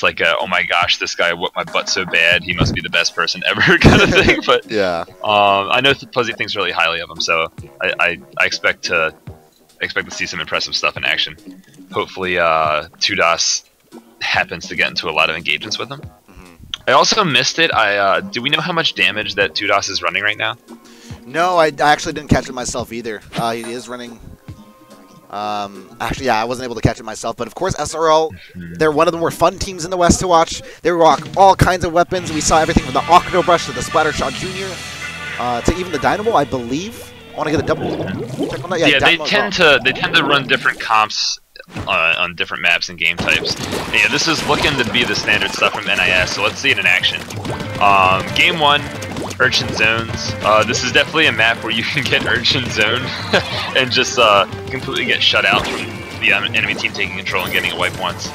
it's like a, oh my gosh, this guy whooped my butt so bad, he must be the best person ever kind of thing. But yeah, I know Fuzzy thinks really highly of him, so I expect to see some impressive stuff in action. Hopefully, 2DOS happens to get into a lot of engagements with him. I also missed it. Do we know how much damage that 2DOS is running right now? no, I actually didn't catch it myself either. He is running. Actually, yeah, I wasn't able to catch it myself. But of course, SRL, they're one of the more fun teams in the West to watch. They rock all kinds of weapons. We saw everything from the Octobrush to the Splattershot Jr. To even the Dynamo, I believe. I want to get a double check on that. Yeah, they tend to run different comps on different maps and game types. And yeah, this is looking to be the standard stuff from NIS, so let's see it in action. Game 1, Urchin Zones. This is definitely a map where you can get Urchin zoned and just completely get shut out from the enemy team taking control and getting a wipe once.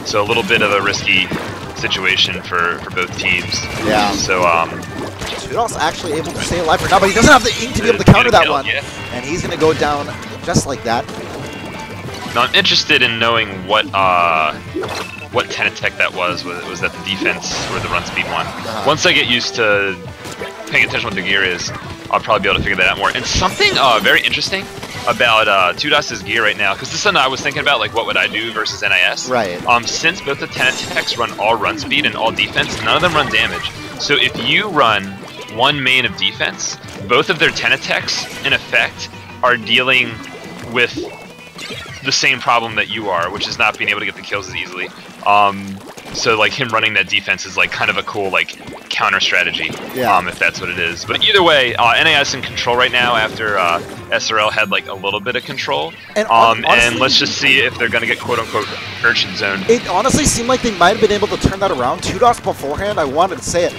So a little bit of a risky situation for both teams. Yeah. So 2DOS actually able to stay alive for now, but he doesn't have the ink to be able to counter that one. Yeah. And he's going to go down just like that. Now I'm interested in knowing what Tenatech that was. Was that the defense or the run speed one? Once I get used to paying attention what the gear is, I'll probably be able to figure that out more. And something very interesting about 2DOS's gear right now, because this is something I was thinking about, like what would I do versus NIS. Right. Since both the Tenatechs run all run speed and all defense, none of them run damage. So if you run one main of defense, both of their Tenatechs, in effect, are dealing with the same problem that you are, which is not being able to get the kills as easily. So like him running that defense is like kind of a cool like counter strategy, if that's what it is. But either way, NIS in control right now after SRL had like a little bit of control. And, honestly, and let's just see if they're gonna get quote unquote Urchin zoned. It honestly seemed like they might have been able to turn that around. 2DOS beforehand, I wanted to say it,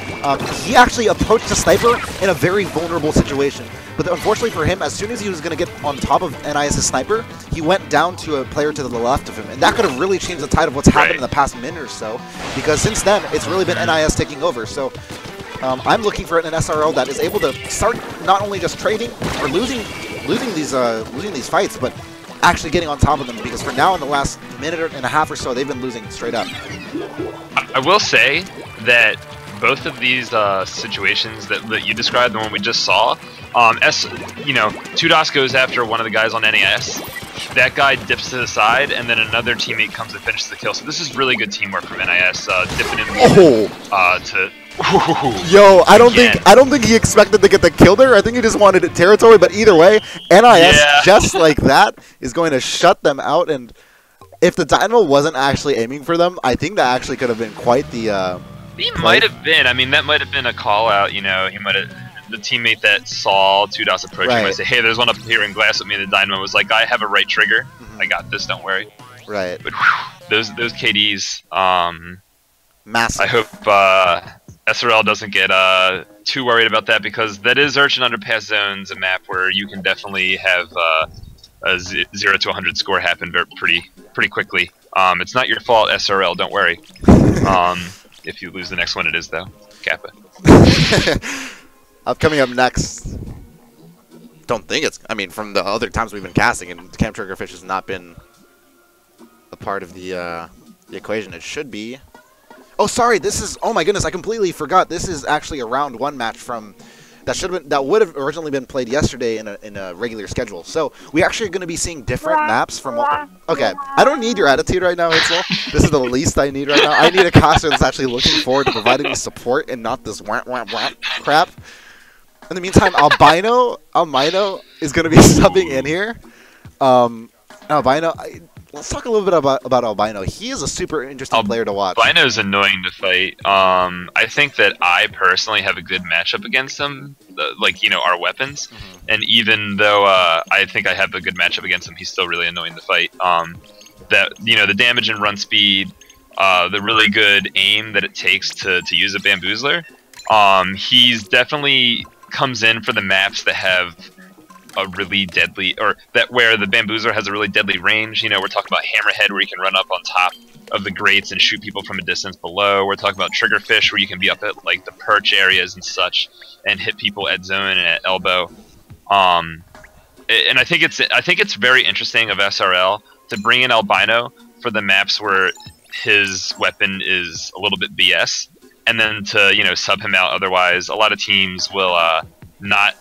he actually approached the sniper in a very vulnerable situation. But unfortunately for him, as soon as he was going to get on top of NIS's sniper, he went down to a player to the left of him. And that could have really changed the tide of what's happened in the past minute or so. Because since then, it's really been NIS taking over. So I'm looking for an SRL that is able to start not only just trading or losing these fights, but actually getting on top of them. Because for now, in the last minute and a half or so, they've been losing straight up. I will say that both of these situations that you described, the one we just saw, 2DOS goes after one of the guys on NIS. That guy dips to the side, and then another teammate comes and finishes the kill. So this is really good teamwork from NIS, dipping in to. Yo, I don't think he expected to get the kill there. I think he just wanted it territory. But either way, NIS just like that is going to shut them out. And if the Dynamo wasn't actually aiming for them, I think that actually could have been quite the. He might have been. I mean, that might have been a call out. You know, he might have. The teammate that saw 2DOS approaching might say, "Hey, there's one up here in glass with me." The Dynamo was like, "I have a right trigger. I got this. Don't worry." Right. But those KDs. Massive. I hope SRL doesn't get too worried about that, because that is Urchin Underpass Zones, a map where you can definitely have a 0 to 100 score happen pretty quickly. It's not your fault, SRL. Don't worry. If you lose the next one, it is though. Kappa. Coming up next. Don't think it's. I mean, from the other times we've been casting, and Camp Triggerfish has not been a part of the equation. It should be. Oh, sorry. This is. Oh my goodness! I completely forgot. This is actually a round 1 match from. That would have originally been played yesterday in a regular schedule. So we actually are going to be seeing different maps from. Okay, I don't need your attitude right now, Itzel. This is the least I need right now. I need a caster that's actually looking forward to providing me support and not this wah wah wah crap. In the meantime, Albino is going to be subbing in here. Albino, let's talk a little bit about Albino. He is a super interesting player to watch. Albino's annoying to fight. I think that I personally have a good matchup against him, our weapons. And even though I think I have a good matchup against him, he's still really annoying to fight. The damage and run speed, the really good aim that it takes to use a bamboozler. He's definitely comes in for the maps that have a really deadly, or that where the bamboozler has a really deadly range. You know, we're talking about Hammerhead, where you can run up on top of the grates and shoot people from a distance below. We're talking about Triggerfish, where you can be up at like the perch areas and such and hit people at zone and at elbow. And I think it's very interesting of SRL to bring in Albino for the maps where his weapon is a little bit BS, and then to, you know, sub him out otherwise. A lot of teams will not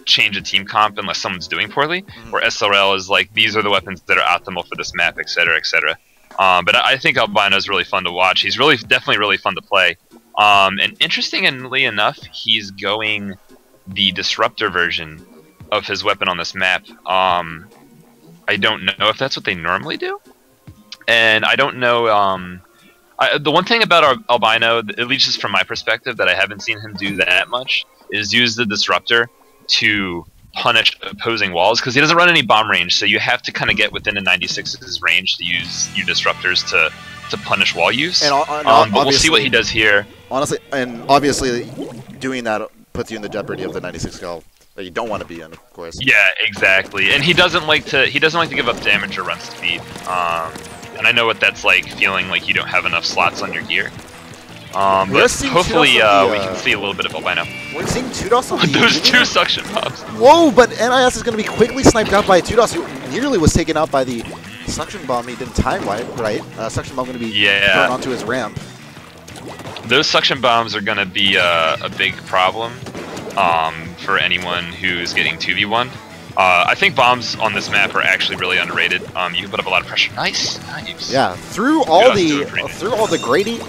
change a team comp unless someone's doing poorly, where SRL is like, these are the weapons that are optimal for this map, etc., etc. But I think Albino is really fun to watch. He's definitely really fun to play. And interestingly enough, he's going the Disruptor version of his weapon on this map. I don't know if that's what they normally do, and I don't know. The one thing about Albino, at least just from my perspective, that I haven't seen him do that much, is use the Disruptor to punish opposing walls, because he doesn't run any bomb range, so you have to kind of get within a 96's range to use your Disruptors to punish wall use. But we'll see what he does here. Honestly, and obviously, doing that puts you in the jeopardy of the 96 skull that you don't want to be in, of course. Yeah, exactly. And he doesn't like to give up damage or run speed. And I know what that's like, feeling like you don't have enough slots on your gear. But hopefully we can see a little bit of Albino. We're seeing Tudos on the those two suction bombs. Whoa, but NIS is going to be quickly sniped out by Tudos, who nearly was taken out by the suction bomb. He didn't time right. Suction bomb going to be thrown onto his ramp. Those suction bombs are going to be a big problem for anyone who's getting 2v1. I think bombs on this map are actually really underrated. You can put up a lot of pressure. Nice. Yeah, through all the grading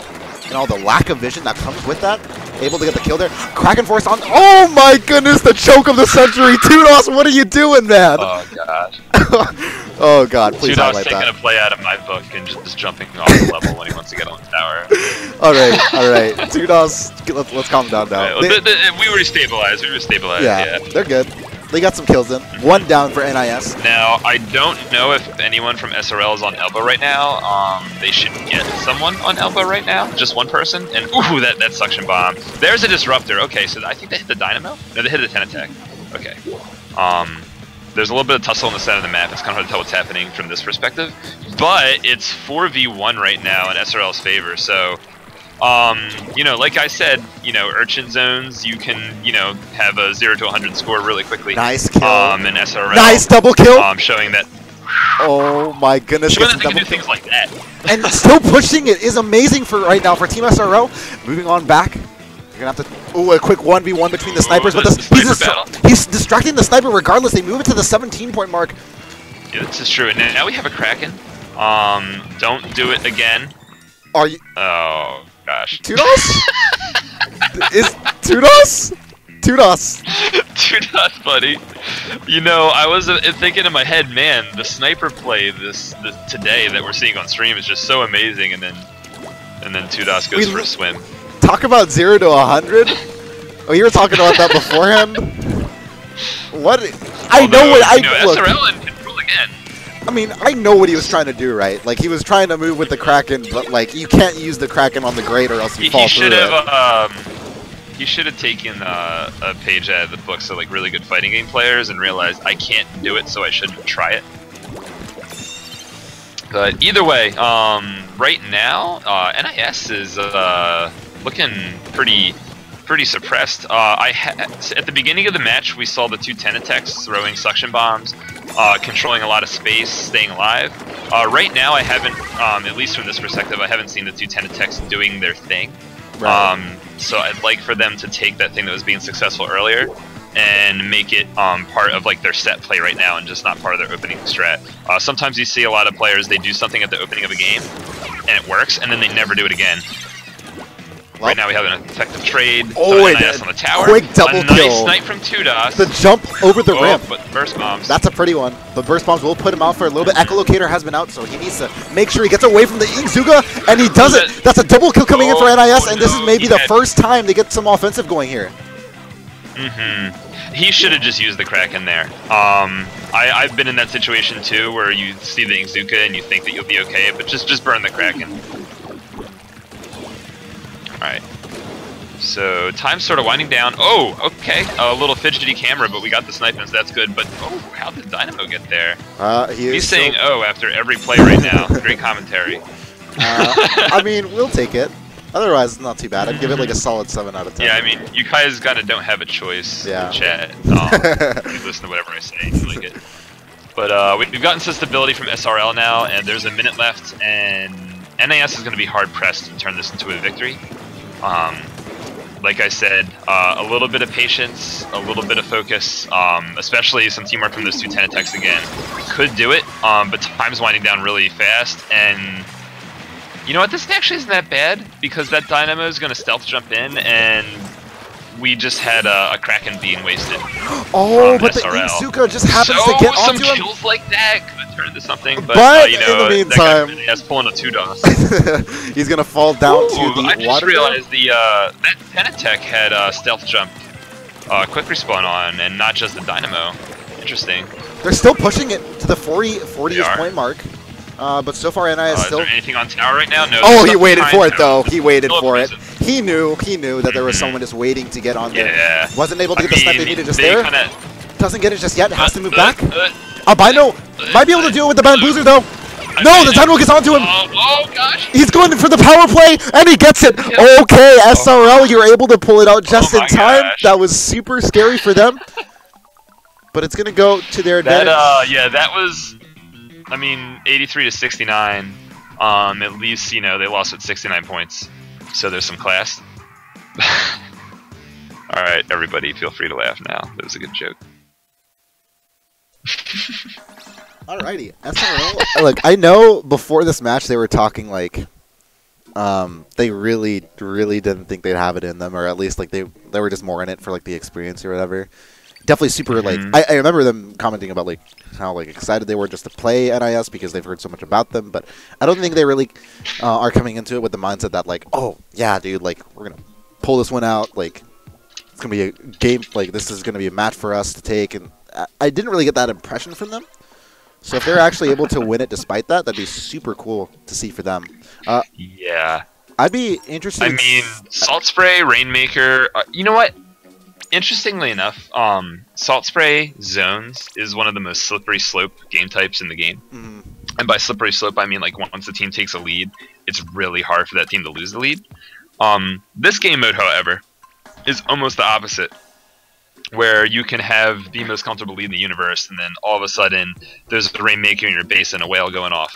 and all the lack of vision that comes with that, able to get the kill there. Kraken Force on. Oh my goodness, the choke of the century. Tudos, what are you doing, man? Oh god. Oh god, please highlight that. Tudos taking a play out of my book and just jumping off the level when he wants to get on the tower. all right. Tudos, let's calm down now. Right, we were stabilized. Yeah, they're good. They got some kills in. One down for NIS. Now, I don't know if anyone from SRL is on elbow right now. They should get someone on elbow right now. Just one person. And ooh, that suction bomb. There's a disruptor. Okay, so I think they hit the dynamo? No, they hit the 10 attack. Okay. There's a little bit of tussle on the center of the map. It's kind of hard to tell what's happening from this perspective. But it's 4v1 right now in SRL's favor, so... you know, like I said, you know, Urchin zones, you can, you know, have a 0 to 100 score really quickly. Nice kill. In SRL. Nice double kill. Showing that. Oh my goodness. Showing that they can do things like that. And still pushing it is amazing for right now for Team SRL. Moving on back. You're gonna have to. Ooh, a quick 1v1 between the snipers, but he's distracting the sniper regardless. They move it to the 17-point mark. Yeah, this is true. And now we have a Kraken. Don't do it again. Are you? Oh. Gosh. Tudos? Is Tudos? Tudos, buddy. You know, I was thinking in my head, man, the sniper play this today that we're seeing on stream is just so amazing, and then Tudos goes for a swim. Talk about 0 to 100. Oh, you were talking about that beforehand. What? Look. SRL in control again. I mean, I know what he was trying to do, right? Like, he was trying to move with the Kraken, but, like, you can't use the Kraken on the grade or else you fall through it. He should have taken a page out of the books of, like, really good fighting game players and realized I can't do it, so I shouldn't try it. But either way, right now, NIS is looking pretty suppressed. At the beginning of the match, we saw the two 10 attacks throwing suction bombs, controlling a lot of space, staying alive. Right now, I haven't, at least from this perspective, I haven't seen the two 10 attacks doing their thing. Right. So I'd like for them to take that thing that was being successful earlier and make it part of like their set play right now and just not part of their opening strat. Sometimes you see a lot of players, they do something at the opening of a game and it works, and then they never do it again. Right now we have an effective trade. Oh, NIS on the tower. Quick double kill. Nice snipe from Tudos. The jump over the ramp. But burst bombs. That's a pretty one. The burst bombs will put him out for a little bit. Echolocator has been out, so he needs to make sure he gets away from the Inkzuga, and he does it. That's a double kill coming in for NIS, and this is maybe the first time they get some offensive going here. He should have just used the Kraken there. I've been in that situation too, where you see the Inkzuka and you think that you'll be okay, but just burn the Kraken. Alright. So, time's sort of winding down. Oh, okay. A little fidgety camera, but we got the sniping, so that's good. But, oh, how did Dynamo get there? He's saying, oh, after every play right now. Great commentary. I mean, we'll take it. Otherwise, it's not too bad. I'd give it like a solid 7 out of 10. Yeah, I mean, you guys kind of don't have a choice in chat. You listen to whatever I say. It's really good. But we've gotten some stability from SRL now, and there's a minute left, and NIS is going to be hard pressed to turn this into a victory. Like I said, a little bit of patience, a little bit of focus, especially some teamwork from those two 10 attacks again could do it, but time's winding down really fast, and you know what, this actually isn't that bad, because that Dynamo is going to stealth jump in, and we just had a Kraken being wasted. Oh, but SRL. the Izuka just happens to get onto him. Some kills like that could turn into something, but you know, in the meantime, that guy has pulling a 2-DOS. He's gonna fall down to the I just water. realized that 10 attack had stealth jump, quick respawn on, and not just the Dynamo. Interesting. They're still pushing it to the 40-ish point mark. But so far, NIS still. Is there anything on tower right now? No. Oh, he waited for it though. He waited for it. Reason. He knew that there was someone just waiting to get on there. Yeah. Wasn't able to get the snipe they needed just there. Doesn't get it just yet. Has to move back. Albino might be able to do it with the bamboozler though. No, the Dynamo gets onto him. Oh gosh. He's going for the power play, and he gets it. Okay, SRL, you're able to pull it out just in time. Gosh. That was super scary for them. But it's gonna go to their advantage. Yeah, that was. I mean, 83 to 69. At least, you know, they lost with 69 points. So there's some class. Alright, everybody, feel free to laugh now. That was a good joke. Alrighty. SRL. Look, I know before this match they were talking like they really didn't think they'd have it in them, or at least like they were just more in it for like the experience or whatever. Definitely super like I remember them commenting about like how like excited they were just to play NIS because they've heard so much about them, but I don't think they really are coming into it with the mindset that like, oh yeah, dude, like we're gonna pull this one out, like it's gonna be a game, like this is gonna be a match for us to take, and I didn't really get that impression from them. So if they're actually able to win it despite that, that'd be super cool to see for them. Yeah, I'd be interested. I mean, Salt Spray, Rainmaker. You know what? Interestingly enough, Salt Spray Zones is one of the most slippery slope game types in the game. And by slippery slope, I mean like once the team takes a lead, it's really hard for that team to lose the lead. This game mode, however, is almost the opposite, where you can have the most comfortable lead in the universe, and then all of a sudden there's a Rainmaker in your base and a whale going off.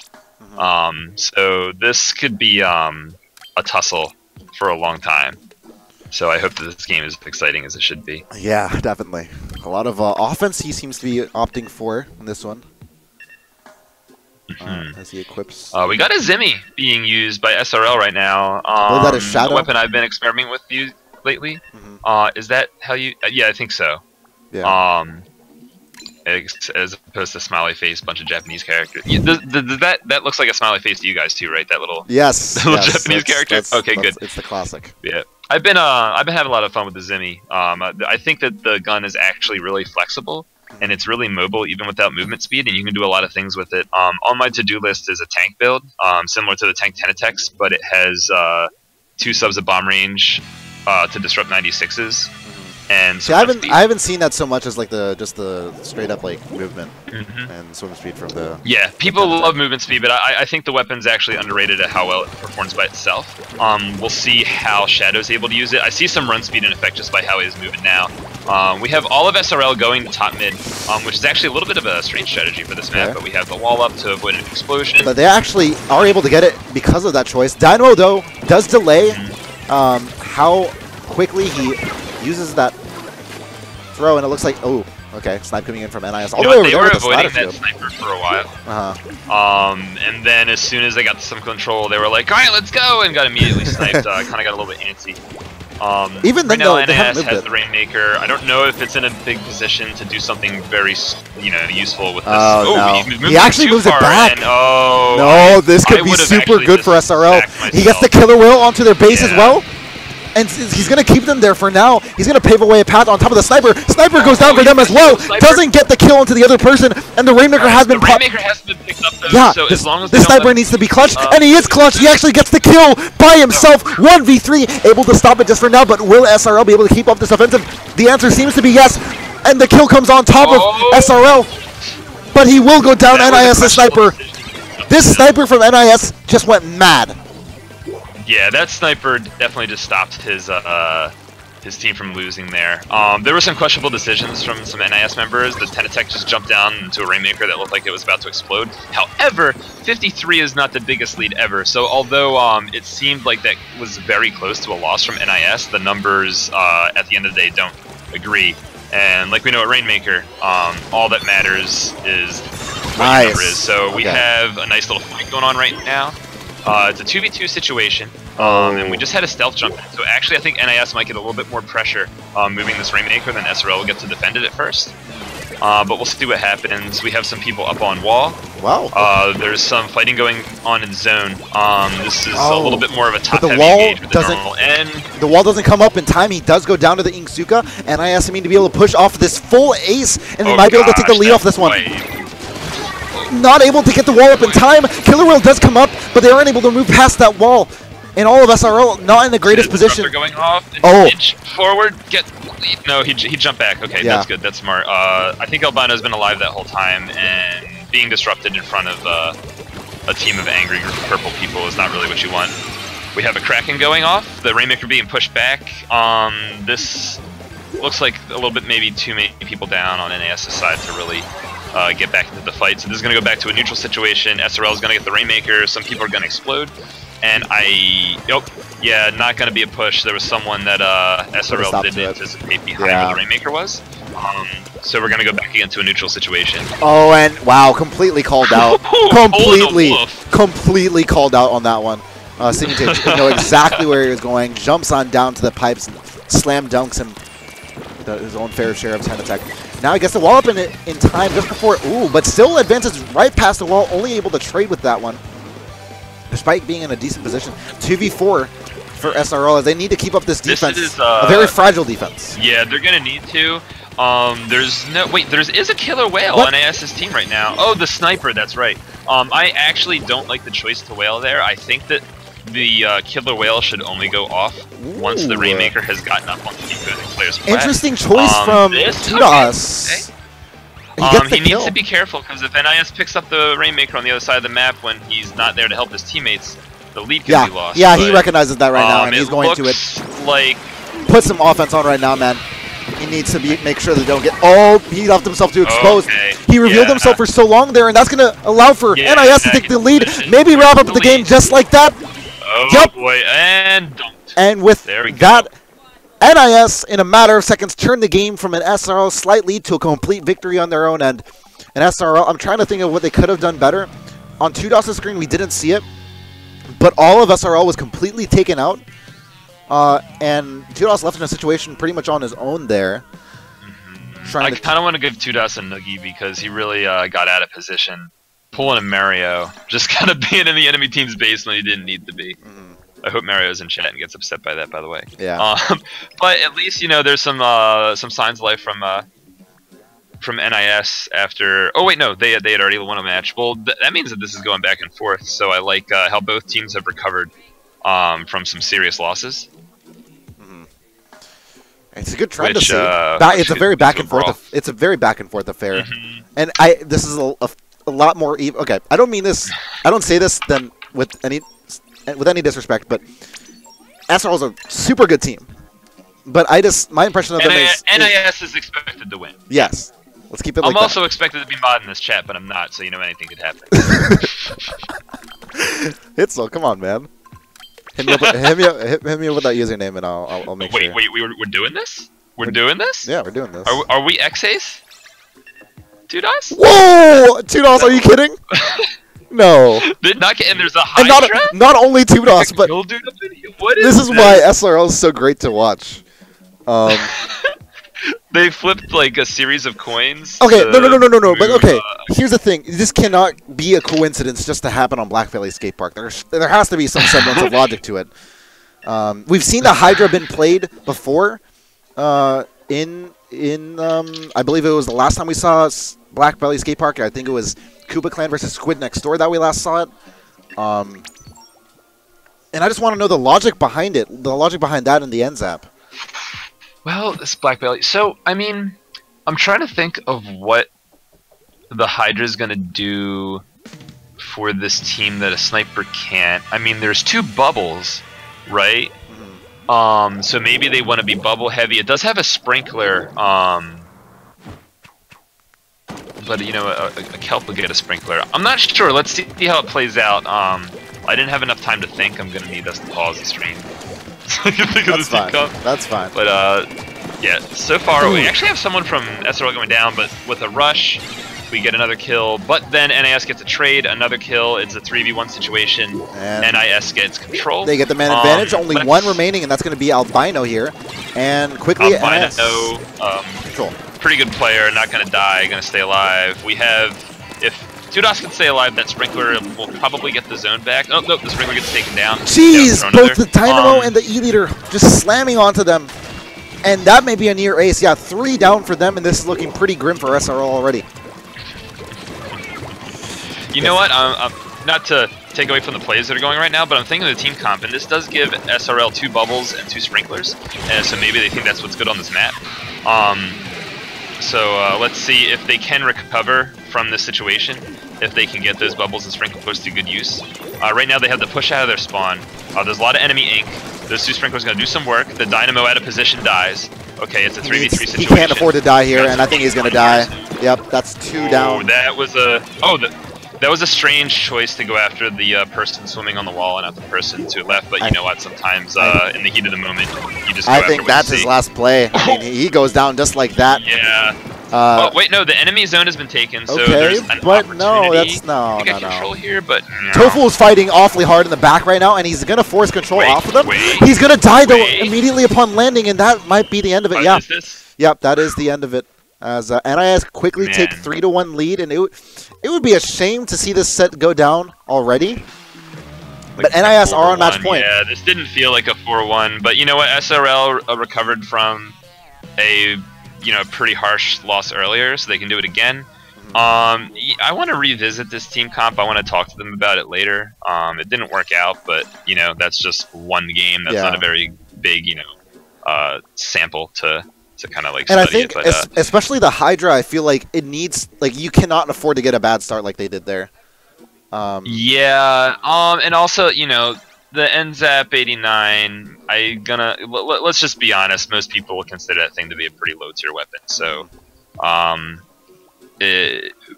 So this could be a tussle for a long time. So I hope that this game is as exciting as it should be. Yeah, definitely. A lot of offense he seems to be opting for in this one. As he equips. We got a Zimmy being used by SRL right now. that is Shadow? The weapon I've been experimenting with lately. Is that how you... yeah, I think so. Yeah. As opposed to smiley face, bunch of Japanese characters. That looks like a smiley face to you guys too, right? That little Japanese character. Okay, good. It's the classic. Yeah, I've been having a lot of fun with the Zimmy. I think that the gun is actually really flexible and it's really mobile even without movement speed, and you can do a lot of things with it. On my to-do list is a tank build, similar to the tank 10 attacks, but it has 2 subs of bomb range to disrupt 96s. And see, I haven't seen that so much as like just the straight up like movement and swim speed from the. Yeah, people love movement speed, but I think the weapon's actually underrated at how well it performs by itself. We'll see how Shadow's able to use it. I see some run speed in effect just by how he's moving now. We have all of SRL going to top mid, which is actually a little bit of a strange strategy for this map. But we have the wall up to avoid an explosion. But they actually are able to get it because of that choice. Dynamo though does delay how quickly he uses that throw, and it looks like, oh, okay, snipe coming in from NIS all the way over there. They were avoiding that sniper for a while. And then as soon as they got some control, they were like, all right, let's go, and got immediately sniped. Kind of got a little bit antsy. Even then, right now, NIS has the Rainmaker. I don't know if it's in a big position to do something very, useful with this. Oh, no. He actually moves it back. And, no, this could be super good for SRL. He gets the killer whale onto their base as well. And he's going to keep them there for now. He's going to pave away a path on top of the sniper. Sniper goes down for them as well. Doesn't get the kill onto the other person. And the Rainmaker has been picked up, though. Yeah, so as long as the sniper needs to be clutched. And he is clutched. He actually gets the kill by himself. 1v3. Able to stop it just for now. But will SRL be able to keep up this offensive? The answer seems to be yes. And the kill comes on top of SRL. But he will go down. NIS, the sniper. This sniper from NIS just went mad. Yeah, that sniper definitely just stopped his his team from losing there. There were some questionable decisions from some NIS members. The Tenatech just jumped down into a Rainmaker that looked like it was about to explode. However, 53 is not the biggest lead ever, so although it seemed like that was very close to a loss from NIS, the numbers at the end of the day don't agree. And like we know at Rainmaker, all that matters is what your number is. So we have a nice little fight going on right now. It's a 2v2 situation, and we just had a stealth jump in. So actually, I think NIS might get a little bit more pressure moving this Rainmaker than SRL will get to defend it at first. But we'll see what happens. We have some people up on wall. Wow. There's some fighting going on in zone. This is a little bit more of a top-heavy engage with the normal. And the wall doesn't come up in time. He does go down to the Inksuka, and NIS to be able to push off this full ace, and they might be able to take the lead off this one. Not able to get the wall up in time. Killer Whale does come up, but they aren't able to move past that wall. And all of SRL not in the greatest position. Going off. Inch forward. No, he jumped back. Okay, that's good. That's smart. I think Albino's been alive that whole time, and being disrupted in front of a team of angry purple people is not really what you want. We have a Kraken going off. The Rainmaker being pushed back. This looks like a little bit maybe too many people down on NAS's side to really get back into the fight. So this is going to go back to a neutral situation. SRL is going to get the Rainmaker. Some people are going to explode. And not going to be a push. There was someone that SRL didn't anticipate behind where the Rainmaker was. So we're going to go back into a neutral situation. Oh, and wow, completely called out. completely called out on that one. Seeming to know exactly where he was going. Jumps on down to the pipes and slam dunks him with his own fair share of Tenatech. Now he gets the wall up in time just before. Ooh, but still advances right past the wall. Only able to trade with that one, despite being in a decent position. 2v4 for SRL as they need to keep up this defense. This is a very fragile defense. Yeah, they're going to need to. There is a Killer Whale on NIS's team right now. Oh, the Sniper, that's right. I actually don't like the choice to whale there. I think that the Killer Whale should only go off once the Rainmaker has gotten up on the opposing player's flat. Interesting choice from Tudas. He needs to be careful, because if NIS picks up the Rainmaker on the other side of the map when he's not there to help his teammates, the lead can be lost. Yeah, he recognizes that right now, and he's going to put some offense on right now, man. He needs to make sure they don't get... Oh, he left himself too exposed. He revealed himself for so long there, and that's going to allow for NIS to take the lead. Maybe wrap up the game just like that. Oh, boy, and dumped. And with that, NIS, in a matter of seconds, turned the game from an SRL slight lead to a complete victory on their own end. And SRL, I'm trying to think of what they could have done better. On Tudas's screen, we didn't see it, but all of SRL was completely taken out. And Tudas left in a situation pretty much on his own there. I kind of want to give Tudas a noogie because he really got out of position. Pulling a Mario, just kind of being in the enemy team's base when he didn't need to be. I hope Mario's in chat and gets upset by that, by the way. Yeah. But at least, you know, there's some signs of life from NIS after... Oh, wait, no, they had already won a match. Well, that means that this is going back and forth, so I like how both teams have recovered from some serious losses. It's a good trend to see. It's a very back and forth. It's a very back and forth affair, and this is a lot more even. Okay, I don't mean this. I don't say this then with any disrespect, but SRL is a super good team. But my impression of them is NIS is expected to win. Yes, let's keep it. I'm also expected to be mod in this chat, but I'm not. So you know anything could happen. Hitzel, come on, man. Hit me up with that username, and I'll make sure. Wait, we're doing this? We're doing this? Yeah, we're doing this. Are we X-Ace? Tudas? Whoa! Tudas, are you kidding? No. And there's a Hydra? And not only Tudas, but this is why SRL is so great to watch. They flipped like a series of coins. Okay, no. But okay, here's the thing: this cannot be a coincidence just to happen on Black Valley Skate Park. There has to be some semblance of logic to it. We've seen the Hydra been played before. I believe it was the last time we saw Black Valley Skate Park. I think it was Kuba Clan versus Squid Next Door that we last saw it. And I just want to know the logic behind it, the logic behind that in the NZAP. Well, this Black Valley. So, I mean, I'm trying to think of what the Hydra is going to do for this team that a sniper can't. I mean, there's two bubbles, right? So maybe they want to be bubble heavy. It does have a sprinkler. But you know, a kelp will get a sprinkler. I'm not sure. Let's see how it plays out. I didn't have enough time to think. I'm gonna need us to pause the stream. So I can think of That's fine. That's fine. But yeah. So far, we actually have someone from SRL going down, but with a rush, we get another kill. But then NIS gets a trade, another kill. It's a 3v1 situation. And NIS gets control. They get the man advantage. Only one remaining, and that's going to be Albino here. And quickly, Albino, control. Pretty good player, not going to die, going to stay alive. We have, if Tudos can stay alive, that sprinkler will probably get the zone back. Oh, no, the sprinkler gets taken down. Jeez, both the Dynamo and the E-Leader just slamming onto them. And that may be a near ace. Yeah, 3 down for them, and this is looking pretty grim for SRL already. You know what? Not to take away from the plays that are going right now, but I'm thinking of the team comp, and this does give SRL 2 bubbles and 2 sprinklers, and so maybe they think that's what's good on this map. So let's see if they can recover from this situation, if they can get those bubbles and sprinklers to good use. Right now they have the push out of their spawn. There's a lot of enemy ink. Those 2 sprinklers are going to do some work. The Dynamo out of position dies. Okay, it's a 3v3 situation. He can't afford to die here, and I think he's going to die. Yep, that's 2 down. That was a... That was a strange choice to go after the person swimming on the wall and not the person to left, but you know what, sometimes in the heat of the moment, you just go I think that's his last play. I mean, he goes down just like that. Yeah. Oh, wait, no, the enemy zone has been taken, so there's an opportunity to get control here, but no. Tofu is fighting awfully hard in the back right now, and he's going to force control off of them. He's going to die, though, immediately upon landing, and that might be the end of it. Yeah. Yep, that is the end of it. As NIS quickly take 3-1 lead, and it would be a shame to see this set go down already. But NIS are on match point. Yeah, this didn't feel like a 4-1, but you know what? SRL recovered from a pretty harsh loss earlier, so they can do it again. I want to revisit this team comp. I want to talk to them about it later. It didn't work out, but that's just one game. That's not a very big sample to kind of like study. And I think, especially the Hydra, I feel like it needs, like, you cannot afford to get a bad start like they did there. Yeah, and also, the NZAP 89, let's just be honest, most people will consider that thing to be a pretty low tier weapon. So,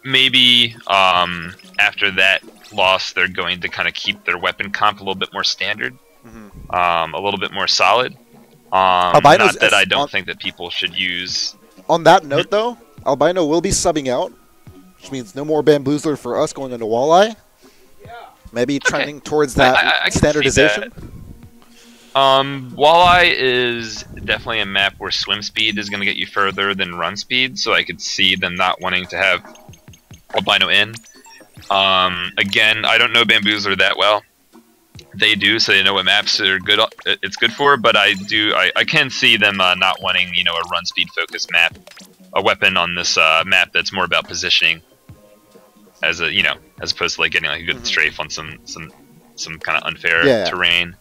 maybe after that loss, they're going to kind of keep their weapon comp a little bit more standard, a little bit more solid. Not that I don't think that people should use. On that note, though, Albino will be subbing out, which means no more Bamboozler for us going into Walleye. Maybe trending towards that I standardization. Walleye is definitely a map where swim speed is going to get you further than run speed, so I could see them not wanting to have Albino in. Again, I don't know Bamboozler that well. They do, so they know what maps are good. It's good for, but I can see them not wanting, a run speed focused map, a weapon on this map that's more about positioning, as as opposed to like getting like a good strafe on some kind of unfair terrain.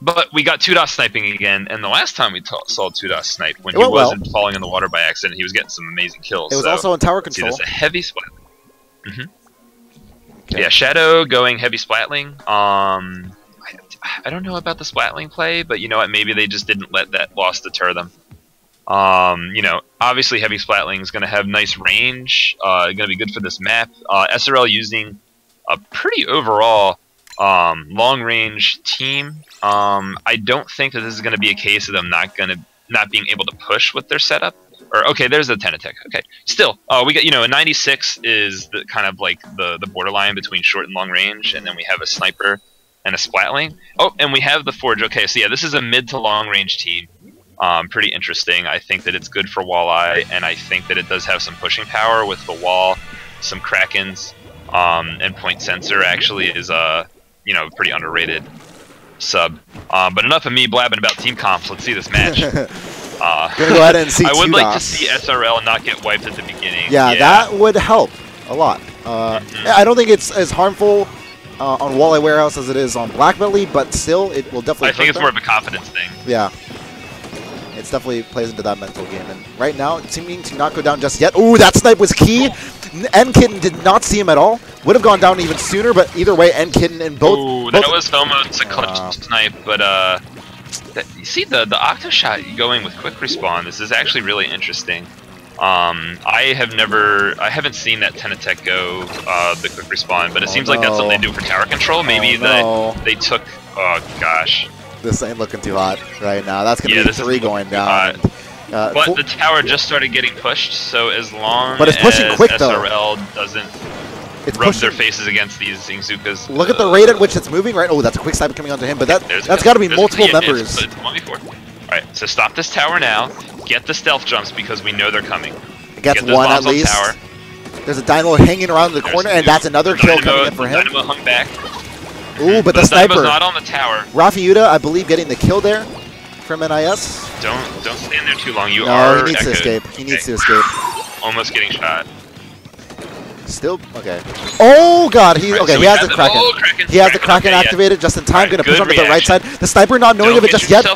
But we got Tudos sniping again, and the last time we saw Tudos snipe, when he wasn't falling in the water by accident, he was getting some amazing kills. It was also in tower control. See, that's a heavy splat. Yeah, Shadow going heavy splatling. I don't know about the splatling play, but you know what? Maybe they just didn't let that loss deter them. Obviously heavy splatling is going to have nice range. Going to be good for this map. SRL using a pretty overall long range team. I don't think that this is going to be a case of them not being able to push with their setup. Or okay, there's a 10 attack. Okay, still, we got a 96 is the kind of like the borderline between short and long range, and then we have a sniper and a splatling. Oh, and we have the forge. Okay, so yeah, this is a mid to long range team. Pretty interesting. I think that it's good for Walleye, and I think that it does have some pushing power with the wall, some Krakens, and Point Sensor actually is pretty underrated sub. But enough of me blabbing about team comps. Let's see this match. Gonna go ahead and see I would like to see SRL not get wiped at the beginning. Yeah, that would help a lot. I don't think it's as harmful on Walleye Warehouse as it is on Black Belly, but still, it will definitely. I think it's more of a confidence thing. Yeah, it's definitely plays into that mental game. And right now, it's seeming to not go down just yet. Ooh, that snipe was key. NKitten did not see him at all. Would have gone down even sooner, but either way, NKitten in both. Ooh, that was almost a clutch snipe, but You see the Octo shot going with quick respawn. This is actually really interesting. I haven't seen that Tenatech go the quick respawn, but it seems like that's something they do for tower control. Maybe that they took. Oh gosh. This ain't looking too hot right now. That's gonna be 3 going down. But the tower just started getting pushed, so as long but it's pushing as quick, SRL doesn't rub their faces against these Ingzukas. Look at the rate at which it's moving, right? Oh, that's a quick sniper coming onto him, but that's got to be multiple members. It's 1v4. Alright, so stop this tower now. Get the stealth jumps because we know they're coming. It gets one at least. Tower. There's a Dynamo hanging around the corner, and that's another kill coming in for him. Dynamo hung back. Ooh, but the sniper. Not on the tower. Rafiuda, I believe, getting the kill there from NIS. Don't stand there too long. You no, are he needs to escape. He needs to escape. Almost getting shot. Still okay. Oh god, he has the Kraken. Oh, Kraken. He has the Kraken activated just in time. Gonna push onto the right side. The sniper not knowing of it just yet.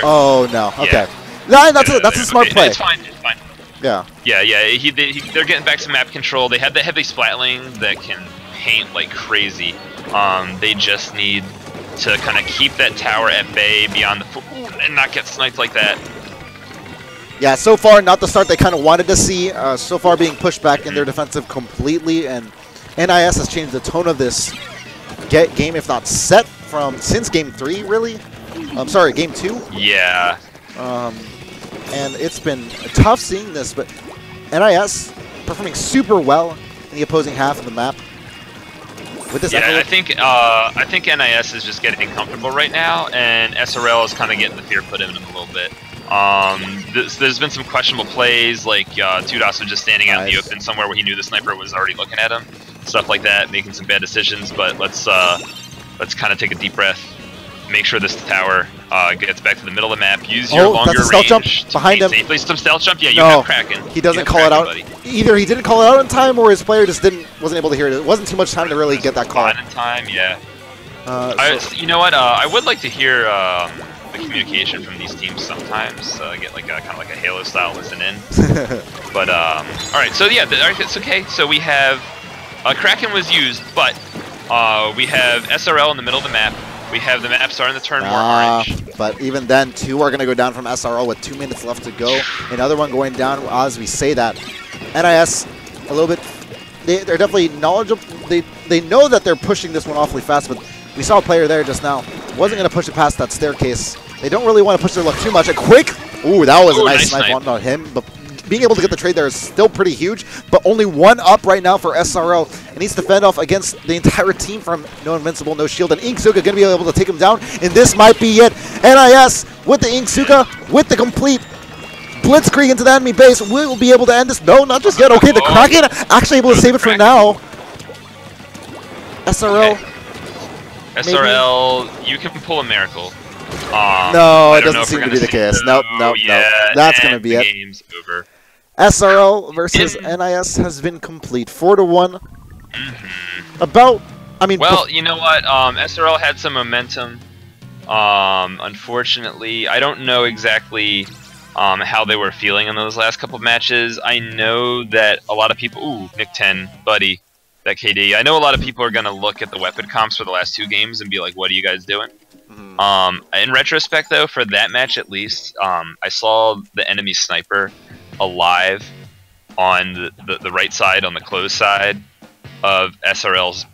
Oh no. Okay. No, that's a smart play. It's fine. It's fine. Yeah. Yeah. They're getting back to map control. They have the heavy splatling that can paint like crazy. They just need to kind of keep that tower at bay beyond the and not get sniped like that. Yeah, so far not the start they kind of wanted to see. So far being pushed back in their defensive completely, and NIS has changed the tone of this game, if not set, since game 3, really. I'm sorry, game 2. Yeah. And it's been tough seeing this, but NIS performing super well in the opposing half of the map. With this I think NIS is just getting comfortable right now, and SRL is kind of getting the fear put in them a little bit. There's been some questionable plays, like Tudas was just standing out in the open somewhere where he knew the sniper was already looking at him, stuff like that, making some bad decisions. But let's kind of take a deep breath, make sure this tower gets back to the middle of the map. Use your longer that's a stealth range jump behind him. Safely. Some stealth jump. Yeah, you have Kraken. He doesn't call it out. Buddy. Either he didn't call it out in time, or his player just wasn't able to hear it. It wasn't too much time to really get that call. In time, yeah. You know what? I would like to hear the communication from these teams sometimes. Get like kind of like a Halo style listen in. But all right, so yeah, it's okay. So we have Kraken was used, but we have SRL in the middle of the map. We have the map starting to turn more orange. But even then, 2 are going to go down from SRL with 2 minutes left to go. Another one going down as we say that. NIS, a little bit, they're definitely knowledgeable. They know that they're pushing this one awfully fast, but we saw a player there just now. Wasn't going to push it past that staircase. They don't really want to push their luck too much. A quick, that was a nice snipe on him. But being able to get the trade there is still pretty huge, but only 1 up right now for SRL. It needs to fend off against the entire team from No Invincible, No Shield, and Ingzuka going to be able to take him down, and this might be it. NIS with the Ingzuka, with the complete blitzkrieg into the enemy base, will be able to end this. No, not just yet. Okay, the Kraken actually able to save it for now. SRL. Okay. SRL, you can pull a miracle. No, it doesn't seem to be the case. Nope. That's going to be it. Game's over. SRL versus NIS has been complete. 4-1. Well, you know what? SRL had some momentum. Unfortunately, I don't know exactly how they were feeling in those last couple of matches. I know that a lot of people... Ooh, Nick 10, buddy, that KD. I know a lot of people are going to look at the weapon comps for the last 2 games and be like, what are you guys doing? In retrospect, though, for that match at least, I saw the enemy sniper alive on the right side, on the closed side of SRL's